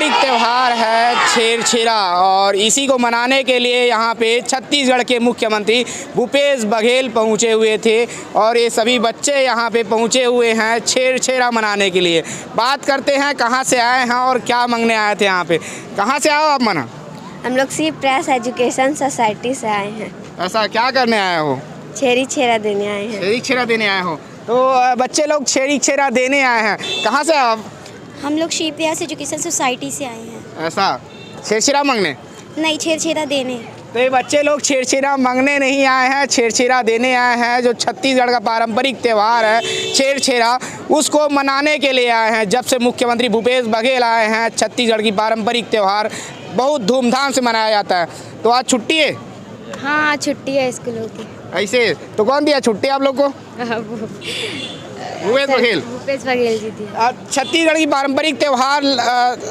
पारंपरिक त्यौहार है छेरछेरा और इसी को मनाने के लिए यहाँ पे छत्तीसगढ़ के मुख्यमंत्री भूपेश बघेल पहुँचे हुए थे और ये सभी बच्चे यहाँ पे पहुँचे हुए हैं छेरछेरा मनाने के लिए। बात करते हैं कहाँ से आए हैं और क्या मांगने आए थे यहाँ पे। कहाँ से आओ आप मना? हम लोग सी प्रेस एजुकेशन सोसाइटी से आए हैं। ऐसा क्या करने आए हो? छेरी छेरा देने आए हैं। छेरी छेरा देने आए हो? तो बच्चे लोग छेरी छेरा देने आए हैं। कहाँ से आप? हम लोग सी प्रेस एजुकेशन सोसाइटी से आए हैं। ऐसा छेरछेरा मांगने? नहीं, छेरछेरा देने। तो ये बच्चे लोग छेरछेरा मांगने नहीं आए हैं, छेरछेरा देने आए हैं। जो छत्तीसगढ़ का पारंपरिक त्यौहार है छेरछेरा, उसको मनाने के लिए आए हैं। जब से मुख्यमंत्री भूपेश बघेल आए हैं, छत्तीसगढ़ की पारंपरिक त्यौहार बहुत धूमधाम से मनाया जाता है। तो आज छुट्टी है? हाँ, छुट्टी है स्कूलों की। ऐसे तो कौन दिया छुट्टी आप लोग को? भूपेश बघेल। भूपेश बघेल जी दी। छत्तीसगढ़ की पारंपरिक त्यौहार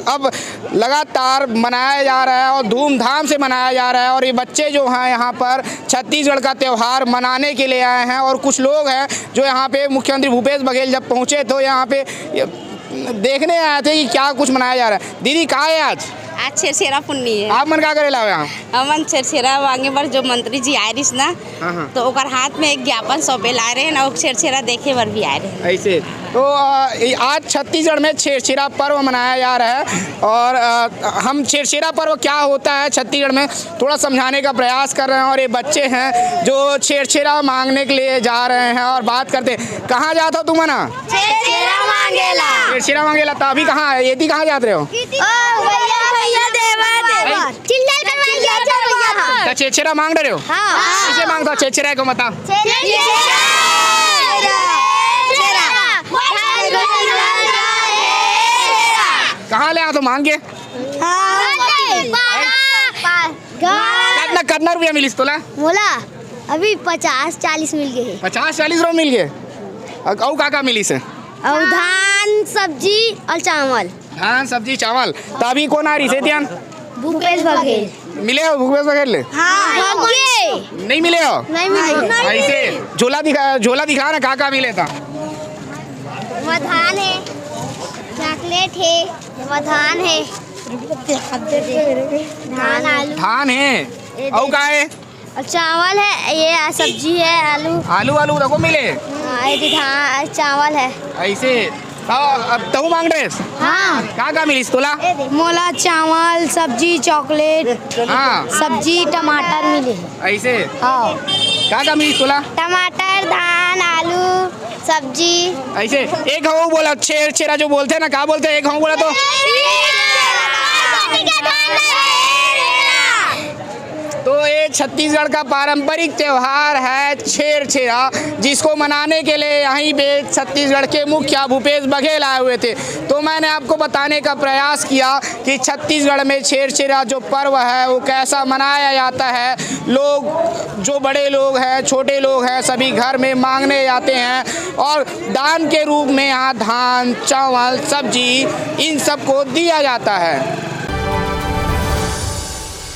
अब लगातार मनाया जा रहा है और धूमधाम से मनाया जा रहा है। और ये बच्चे जो हैं यहाँ पर छत्तीसगढ़ का त्यौहार मनाने के लिए आए हैं। और कुछ लोग हैं जो यहाँ पे मुख्यमंत्री भूपेश बघेल जब पहुँचे तो यहाँ पे देखने आए थे कि क्या कुछ मनाया जा रहा है। दीदी कहाँ है आज? आज छेरछेरा पुन्नी है। आप मन का करे लाओ यहाँ? हमन छेरछेरा मांगे बर जो मंत्री जी आए रिस ना, तो ओकर हाथ में एक ज्ञापन सौंपे ला रहे हैं ना, छेरछेरा देखे बर भी आए रहे। ऐसे तो आज छत्तीसगढ़ में छेरछेरा पर्व मनाया जा रहा है। और हम छेरछेरा पर्व क्या होता है छत्तीसगढ़ में थोड़ा समझाने का प्रयास कर रहे हैं। और ये बच्चे हैं जो छेरछेरा मांगने के लिए जा रहे हैं और बात करते हैं। कहाँ जाते हो तुम ना? छेरछेरा मांगेला। छेरछेरा मांगेला। तो अभी कहाँ है? ये कहाँ जाते हो? छेरछेरा मांग रहे हो? किसे मांगता हो छेरछेरा को बता? कहाँ ले आओ तो मांग के? कितना रुपया मिली तोला? बोला अभी 50-40 मिल गए। 50-40 रुपये मिल गए। और का मिली से? और धान सब्जी और चावल। धान सब्जी चावल। तो अभी कौन आ रही से ध्यान? भूपेश बघेल। मिले हो भूपेश बघेल ले? हाँ, नहीं मिले हो? नहीं मिले। ऐसे झोला दिखा ना का मिले था? धान है, चॉकलेट है, धान है, धान आलू। धान है और का है? चावल है, ये सब्जी है, आलू देखो मिले। धान चावल है। ऐसे अब तू मांग रहे? हाँ। का मिली तोला? मोला चावल सब्जी चॉकलेट। हाँ। सब्जी टमाटर मिले। ऐसे हाँ। का मिली तोला? टमाटर धान आलू सब्जी। ऐसे एक हूँ बोला छेरछेरा जो बोलते हैं ना, क्या बोलते हैं? एक हूँ बोला तो ये छत्तीसगढ़ का पारंपरिक त्यौहार है छेरछेरा, जिसको मनाने के लिए यहीं पे छत्तीसगढ़ के मुखिया भूपेश बघेल आए हुए थे। तो मैंने आपको बताने का प्रयास किया कि छत्तीसगढ़ में छेरछेरा जो पर्व है वो कैसा मनाया जाता है। लोग जो बड़े लोग हैं छोटे लोग हैं सभी घर में मांगने जाते हैं और दान के रूप में यहाँ धान चावल सब्जी इन सब को दिया जाता है।